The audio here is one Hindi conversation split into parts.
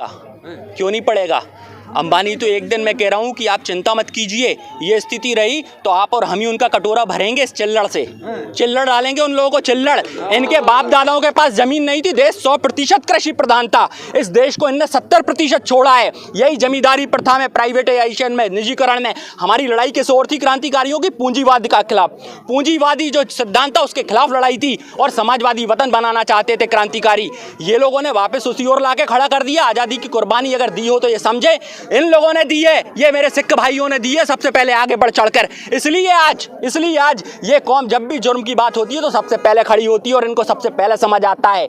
क्यों नहीं पड़ेगा? अंबानी तो एक दिन मैं कह रहा हूँ कि आप चिंता मत कीजिए, ये स्थिति रही तो आप और हम ही उनका कटोरा भरेंगे इस चिल्लड़ से, चिल्लड़ डालेंगे उन लोगों को, चिल्लड़। इनके बाप दादाओं के पास जमीन नहीं थी, देश 100% कृषि प्रधान था, इस देश को इनने 70% छोड़ा है। यही जमींदारी प्रथा में, प्राइवेटाइजेशन में, निजीकरण में हमारी लड़ाई किस ओर थी? क्रांतिकारियों की पूंजीवाद के खिलाफ, पूंजीवादी जो सिद्धांत था उसके खिलाफ लड़ाई थी, और समाजवादी वतन बनाना चाहते थे क्रांतिकारी। ये लोगों ने वापस उसी ओर लाके खड़ा कर दिया। आज़ादी की कुर्बानी अगर दी हो तो ये समझे, इन लोगों ने दी है, ये मेरे सिख भाइयों ने दी है सबसे पहले आगे बढ़ चढ़कर। इसलिए आज ये कौम जब भी जुर्म की बात होती है तो सबसे पहले खड़ी होती है, और इनको सबसे पहले समझ आता है।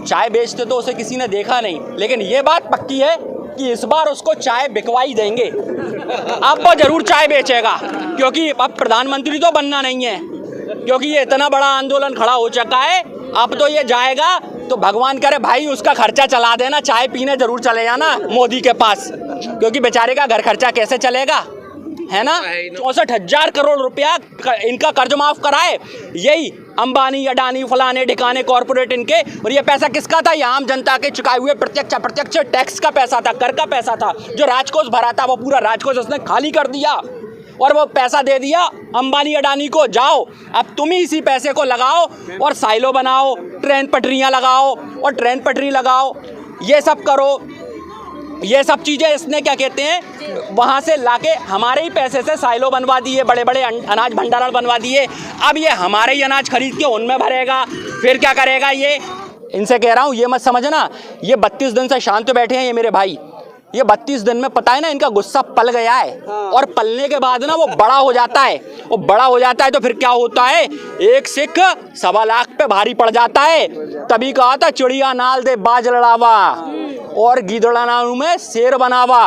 चाय बेचते तो उसे किसी ने देखा नहीं, लेकिन ये बात पक्की है कि इस बार उसको चाय बिकवाई देंगे। अब वो जरूर चाय बेचेगा, क्योंकि अब प्रधानमंत्री तो बनना नहीं है, क्योंकि ये इतना बड़ा आंदोलन खड़ा हो चुका है। अब तो ये जाएगा तो भगवान करे भाई उसका खर्चा चला देना, चाय पीने जरूर चले जाना मोदी के पास, क्योंकि बेचारे का घर खर्चा कैसे चलेगा, है ना। 64,000 करोड़ रुपया इनका कर्ज माफ कराए यही अंबानी, अडानी, फलाने ठिकाने कॉर्पोरेट इनके। और ये पैसा किसका था? ये आम जनता के चुकाए हुए प्रत्यक्ष टैक्स का पैसा था, कर का पैसा था, जो राजकोष भरा था वो पूरा राजकोष उसने खाली कर दिया और वो पैसा दे दिया अंबानी अडानी को। जाओ अब तुम ही इसी पैसे को लगाओ और साइलो बनाओ, ट्रेन पटरियां लगाओ और ट्रेन पटरी लगाओ, ये सब करो। ये सब चीज़ें इसने क्या कहते हैं वहाँ से लाके हमारे ही पैसे से साइलो बनवा दिए, बड़े बड़े अनाज भंडारण बनवा दिए। अब ये हमारे ही अनाज खरीद के उनमें भरेगा, फिर क्या करेगा ये? इनसे कह रहा हूँ ये मत समझना, ये 32 दिन से शांत बैठे हैं ये मेरे भाई। ये 32 दिन में पता है ना इनका गुस्सा पल गया है, और पलने के बाद ना वो बड़ा हो जाता है। वो बड़ा हो जाता है तो फिर क्या होता है? एक सिख 1.25 लाख पे भारी पड़ जाता है। तभी कहा था चिड़िया नाल दे बाज लड़ावा और गीदड़ा में शेर बनावा,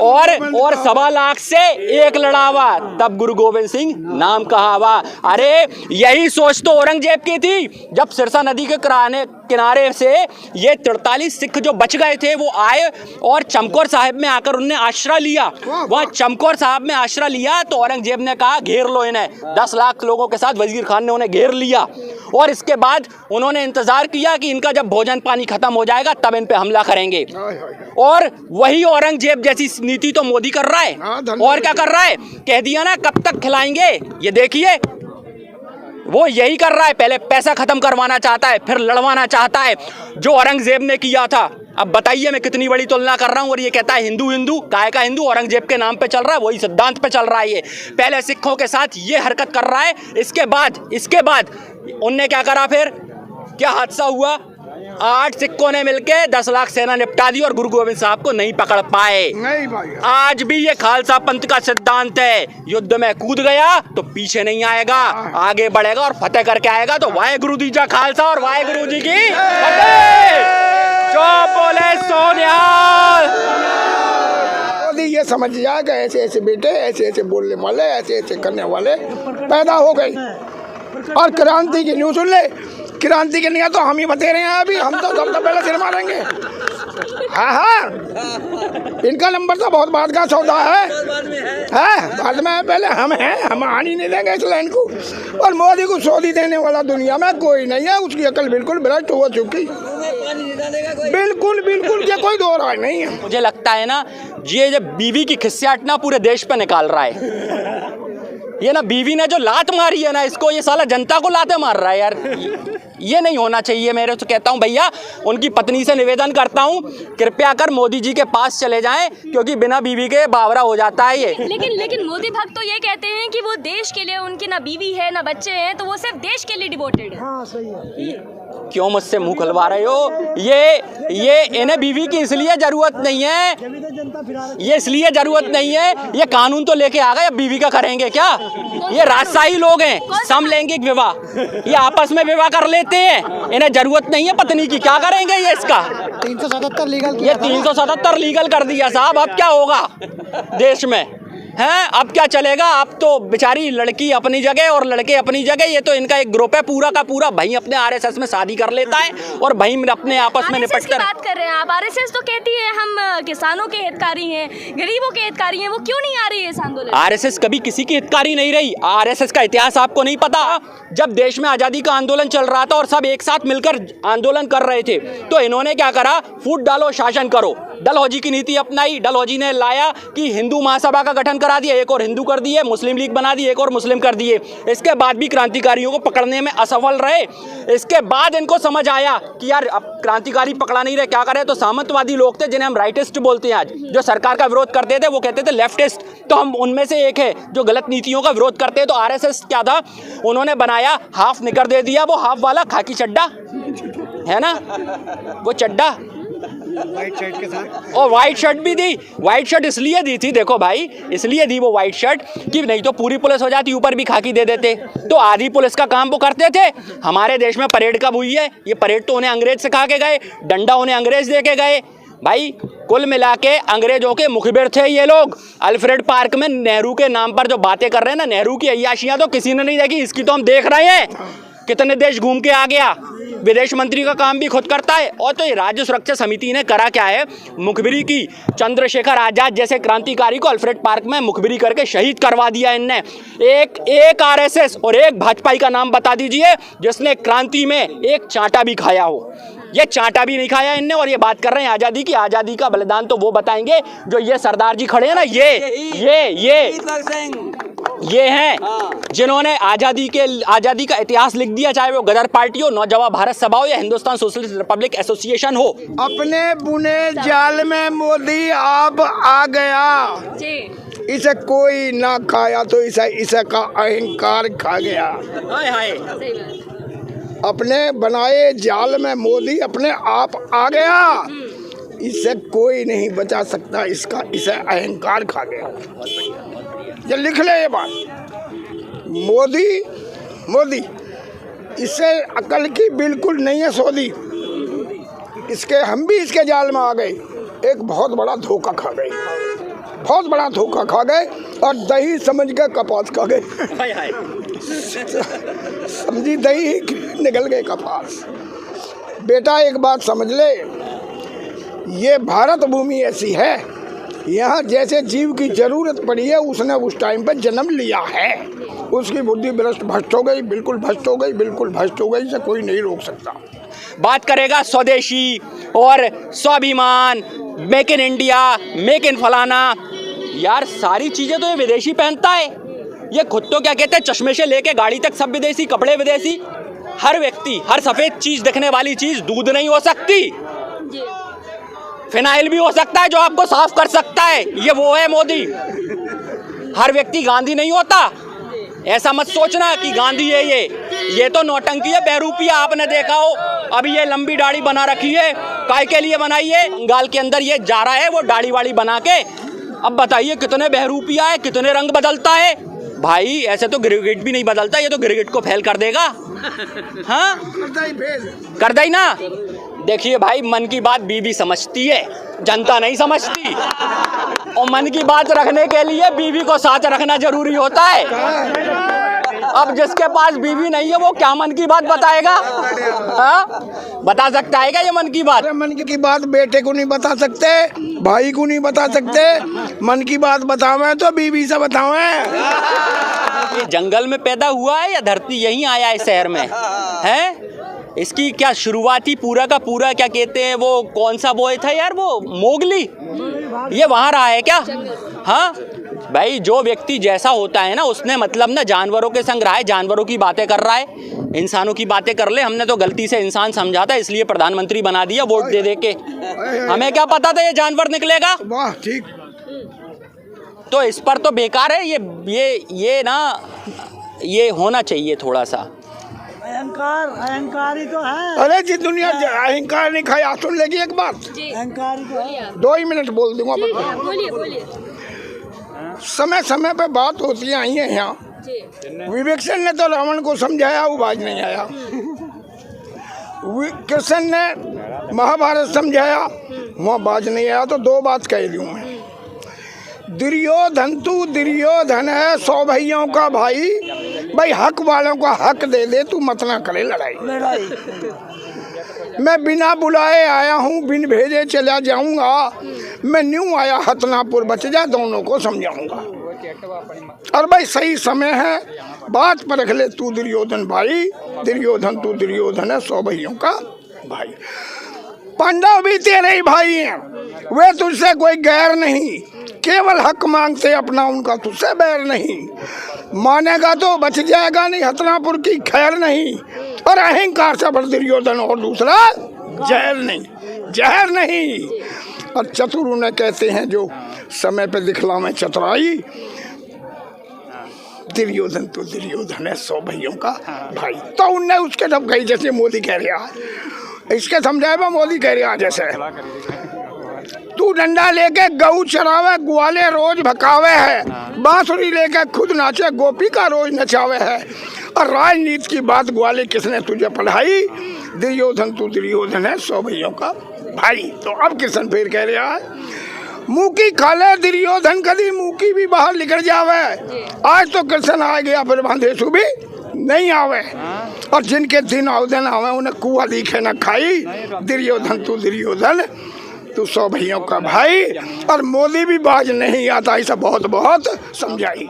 और 1.25 लाख से एक लड़ावा, तब गुरु गोविंद सिंह नाम कहावा। अरे यही सोच तो औरंगजेब की थी, जब सिरसा नदी के किनारे से ये 43 सिख जो बच गए थे वो आए और चमकौर साहिब में आकर उन्होंने आश्रय लिया। वहाँ चमकौर साहिब में आश्रय लिया तो औरंगजेब ने कहा घेर लो इन्हें। 10 लाख लोगों के साथ वजीर खान ने उन्हें घेर लिया, और इसके बाद उन्होंने इंतजार किया कि इनका जब भोजन पानी खत्म हो जाएगा तब इन पे हमला करेंगे। और वही औरंगजेब जैसी नीति तो मोदी कर रहा है। और क्या कर रहा है? कह दिया ना कब तक खिलाएंगे, ये देखिए वो यही कर रहा है। पहले पैसा खत्म करवाना चाहता है, फिर लड़वाना चाहता है, जो औरंगजेब ने किया था। अब बताइए मैं कितनी बड़ी तुलना कर रहा हूँ। और ये कहता है हिंदू, काय का हिंदू? औरंगजेब के नाम पे चल रहा है, वही सिद्धांत पे चल रहा है। ये पहले सिखों के साथ ये हरकत कर रहा है, इसके बाद उनने क्या करा? फिर क्या हादसा हुआ? 8 सिखों ने मिलके 10 लाख सेना निपटा दी और गुरु गोविंद साहब को नहीं पकड़ पाए। नहीं भाई, आज भी ये खालसा पंथ का सिद्धांत है, युद्ध में कूद गया तो पीछे नहीं आएगा, आगे बढ़ेगा और फतेह करके आएगा। तो वाहेगुरु जी जा खालसा और वाहेगुरु जी की फतेह। जो बोले सो निहाल। ये समझ जाएगा ऐसे ऐसे बेटे, ऐसे ऐसे बोलने वाले, ऐसे ऐसे करने वाले पैदा हो गए। और क्रांति की न्यूज़ सुन ले, क्रांति के लिए तो हम ही बते रहे हैं। अभी हम तो सबसे पहले सिर मारेंगे। हाँ, इनका नंबर तो बहुत बाद का सौदा है, बाद में पहले हम हैं, हम आने नहीं देंगे इस लाइन को। और मोदी को सौदी देने वाला दुनिया में कोई नहीं है, उसकी अकल बिल्कुल भ्रष्ट हो चुकी, बिल्कुल ये कोई दो राय नहीं है। मुझे लगता है ना ये जब बीवी की खिस्साट ना पूरे देश पे निकाल रहा है। ये ना बीवी ने जो लात मारी है ना इसको, ये साला जनता को लाते मार रहा है यार। ये नहीं होना चाहिए। मेरे तो कहता हूँ भैया, उनकी पत्नी से निवेदन करता हूँ कृपया कर मोदी जी के पास चले जाएं, क्योंकि बिना बीवी के बावरा हो जाता है ये। लेकिन मोदी भक्त तो ये कहते हैं कि वो देश के लिए, उनकी ना बीवी है ना बच्चे हैं, तो वो सिर्फ देश के लिए डिवोटेड है। हाँ, सही है। क्यों मुझसे मुंह खुलवा रहे हो? ये इन्हें बीवी की इसलिए जरूरत नहीं है, ये इसलिए जरूरत नहीं है, ये कानून तो लेके आ गए, अब बीवी का करेंगे क्या? ये राजशाही लोग हैं, समलैंगिक विवाह, ये आपस में विवाह कर लेते हैं, इन्हें जरूरत नहीं है पत्नी की। क्या करेंगे ये इसका? 377 लीगल, ये 377 लीगल कर दिया साहब। अब क्या होगा देश में? हैं, अब क्या चलेगा? अब तो बेचारी लड़की अपनी जगह और लड़के अपनी जगह, ये तो इनका एक ग्रुप है पूरा का पूरा। भाई अपने आरएसएस में शादी कर लेता है और भाई अपने आपस में आरएसएस की निपटकर। बात कर रहे हैं आप। आरएसएस तो कहती है हम किसानों के हितकारी हैं, गरीबों के हितकारी हैं, वो क्यों नहीं आ रही है इस आंदोलन? आरएसएस कभी किसी की हितकारी नहीं रही। आरएसएस का इतिहास आपको नहीं पता? जब देश में आज़ादी का आंदोलन चल रहा था और सब एक साथ मिलकर आंदोलन कर रहे थे, तो इन्होंने क्या करा? फूट डालो, शासन करो। डलहौजी की नीति अपनाई। डलहौजी ने लाया कि हिंदू महासभा का गठन करा दिया, एक और हिंदू कर दिए, मुस्लिम लीग बना दी, एक और मुस्लिम कर दिए। इसके बाद भी क्रांतिकारियों को पकड़ने में असफल रहे। इसके बाद इनको समझ आया कि यार अब क्रांतिकारी पकड़ा नहीं रहे, क्या करें? तो सामंतवादी लोग थे जिन्हें हम राइटिस्ट बोलते हैं आज, जो सरकार का विरोध करते थे वो कहते थे लेफ्टिस्ट, तो हम उनमें से एक है जो गलत नीतियों का विरोध करते हैं। तो आरएसएस क्या था? उन्होंने बनाया, हाफ निकर दे दिया, वो हाफ वाला खाकी चड्डा है ना, वो चड्डा व्हाइट शर्ट के साथ, और व्हाइट शर्ट भी दी। व्हाइट शर्ट इसलिए दी थी, देखो भाई, इसलिए दी वो व्हाइट शर्ट कि नहीं तो पूरी पुलिस हो जाती, ऊपर भी खाकी दे देते, तो आधी पुलिस का काम वो करते थे। हमारे देश में परेड कब हुई है? ये परेड तो उन्हें अंग्रेज सिखा के गए, डंडा उन्हें अंग्रेज दे के गए। भाई कुल मिला के अंग्रेजों के मुखबिर थे ये लोग। अल्फ्रेड पार्क में नेहरू के नाम पर जो बातें कर रहे हैं ना, नेहरू की अय्याशियां तो किसी ने नहीं देखी, इसकी तो हम देख रहे हैं। कितने देश घूम के आ गया, विदेश मंत्री का काम भी खुद करता है। और तो ये राज्य सुरक्षा समिति ने करा क्या है? मुखबिरी की। चंद्रशेखर आजाद जैसे क्रांतिकारी को अल्फ्रेड पार्क में मुखबिरी करके शहीद करवा दिया इनने। एक आरएसएस और एक भाजपाई का नाम बता दीजिए जिसने क्रांति में एक चांटा भी खाया हो। ये चांटा भी नहीं खाया इनने, और ये बात कर रहे हैं आज़ादी की। आज़ादी का बलिदान तो वो बताएंगे जो ये सरदार जी खड़े हैं ना, ये हैं जिन्होंने आज़ादी का इतिहास लिख दिया, चाहे वो गदर पार्टी हो, नौजवान भारत सभा हो या हिंदुस्तान सोशलिस्ट रिपब्लिक एसोसिएशन हो। अपने बुने जाल में मोदी आप आ गया, जी। इसे कोई ना खाया तो इसे का अहंकार खा गया। हाय हाय, सही बात। अपने बनाए जाल में मोदी अपने आप आ गया, इसे कोई नहीं बचा सकता, इसे अहंकार खा गया। ये लिख ले ये बात। मोदी इसे अकल की बिल्कुल नहीं है सौदी। हम भी इसके जाल में आ गए, एक बहुत बड़ा धोखा खा गए, बहुत बड़ा धोखा खा गए और दही समझ के कपास खा गए। हाय हाय, समझी, दही निकल गए कपास। बेटा एक बात समझ ले, ये भारत भूमि ऐसी है, यहाँ जैसे जीव की जरूरत पड़ी है उसने उस टाइम पे जन्म लिया है। उसकी बुद्धि भ्रष्ट हो गई, बिल्कुल भ्रष्ट हो गई, बिल्कुल भ्रष्ट हो गई, इसे कोई नहीं रोक सकता। बात करेगा स्वदेशी और स्वाभिमान, make in India, make in फलाना, यार सारी चीजें तो ये विदेशी पहनता है। ये खुद तो क्या कहते हैं, चश्मे से लेके गाड़ी तक सब विदेशी, कपड़े विदेशी। हर व्यक्ति, हर सफेद चीज दिखने वाली चीज दूध नहीं हो सकती, फिनाइल भी हो सकता है जो आपको साफ कर सकता है, ये वो है मोदी। हर व्यक्ति गांधी नहीं होता, ऐसा मत सोचना कि गांधी है ये तो नौटंकी है, बहरूपिया। आपने देखा हो अभी ये लंबी दाढ़ी बना रखी है, काय के लिए बनाई है? गाल के अंदर ये जा रहा है वो दाढ़ी वाड़ी बना के। अब बताइए कितने बहरूपिया है, कितने रंग बदलता है भाई। ऐसे तो गिरगिट भी नहीं बदलता, ये तो गिरगिट को फेल कर देगा। हाँ कर दे ना। देखिए भाई, मन की बात बीवी समझती है, जनता नहीं समझती। और मन की बात रखने के लिए बीवी को साथ रखना जरूरी होता है। अब जिसके पास बीवी नहीं है वो क्या मन की बात बताएगा? हाँ बता सकता है क्या ये मन की बात? मन की बात बेटे को नहीं बता सकते, भाई को नहीं बता सकते। मन की बात बतावे तो बीवी से बतावे। ये जंगल में पैदा हुआ है या धरती यहीं आया है शहर में है? इसकी क्या शुरुआती पूरा का पूरा क्या कहते हैं, वो कौन सा बॉय था यार, वो मोगली, ये वहाँ रहा है क्या? हाँ भाई, जो व्यक्ति जैसा होता है ना उसने मतलब ना जानवरों के संग रहा है, जानवरों की बातें कर रहा है, इंसानों की बातें कर ले। हमने तो गलती से इंसान समझा था, इसलिए प्रधानमंत्री बना दिया वोट दे दे के। हमें क्या पता था ये जानवर निकलेगा? वाह ठीक। तो इस पर तो बेकार है ये ना, ये होना चाहिए थोड़ा सा। अहंकार ही तो है। अरे जी दुनिया अहंकार नहीं खाया। सुन लेगी एक बात, अहंकार ही तो है। 2 ही मिनट बोल दूंगा। बोलिए। समय समय पे बात होती आई है यहाँ। विवेचन ने तो रावण को समझाया, वो बाज नहीं आया। कृष्ण ने महाभारत समझाया, वहाँ बाज नहीं आया। तो 2 बात कह दी मैं। दुर्योधन तू दुर्योधन है 100 भाइयों का भाई, भाई हक वालों को हक दे दे, तू मत ना करे लड़ाई। मैं बिना बुलाए आया हूँ, बिन भेजे चला जाऊंगा, मैं न्यू आया हतनापुर बच जा, दोनों को समझाऊंगा। और भाई सही समय है, बात पर रख ले तू दुर्योधन भाई, दुर्योधन तू दुर्योधन है 100 भाइयों का भाई। पांडव भी तेरे ही भाई हैं, वे तुझसे कोई गैर नहीं, केवल हक मांगते अपना, उनका तुझसे बैर नहीं। मानेगा तो बच जाएगा, नहीं हतनापुर की खैर नहीं। और अहंकार से बड़ दुर्योधन और दूसरा जहर नहीं, जहर नहीं। और चतुर उन्हें कहते हैं जो समय पे दिखला में चतुराई। दुर्योधन तो दुर्योधन है 100 भाइयों का भाई। तो उनने उसके जब कही जैसे मोदी कह रहा, इसके समझाए मोदी कह रहा जैसे तू डंडा लेके गऊ चरावे, ग्वाले रोज भकावे है, बांसुरी लेके खुद नाचे, गोपी का रोज नचावे है। और राजनीति की बात ग्वाले किसने तुझे पढ़ाई, दुर्योधन तू दुर्योधन है 100 भाइयों का भाई। तो अब कृष्ण फिर कह रहा है, मुँह की खाले दुर्योधन कभी मुँह की भी बाहर निकल जावे। आज तो कृष्ण आ गया, फिर बांधे सुबह नहीं आवे। और जिनके दिन अवधन आवे उन्हें कुआ दिखे न खाई। दुर्योधन तू दुर्योधन तू 100 भाइयों का भाई। और मोदी भी बाज नहीं आता, ऐसा बहुत बहुत समझाई।